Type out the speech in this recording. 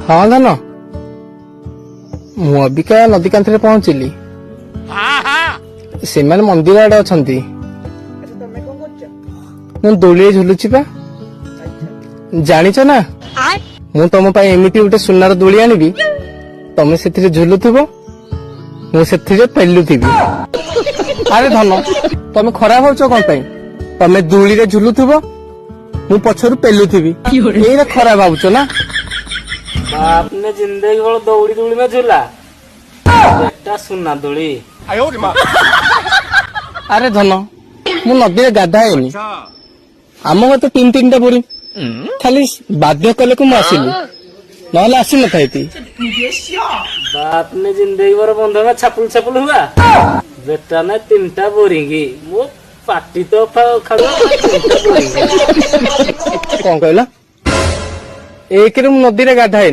हाँ धन मु अबिका नदी कांथरे पहुंचली से मंदिर आड़े अच्छा मु दोली झुलुची पा जानिच ना मु तुम एमती गोटे सुनार दोली आनिबी तमे से झुलुथिबो मु से पेलुथिबी। अरे धन तमे खराब होच कौन पाई तमे दोली रे झुलुथिबो मु पछरु पेलुथिबी एरा खराब भावुच ना। बाप ने जिंदगी भर दौड़ी दौड़ी में झूला बेटा सुना दोली। अरे धन मु नदी रे गाधाएनी आम घर तो तीन तीन टा बोरी खाली बाध्य कले को आसिली ना आसी न था। बाप ने जिंदगी भर बंध में छपुल छपुल हुआ बेटा ने 3टा बोरिंगी मो पार्टी तो खाऊ कौन कहला एक नदी रे गाधाएनी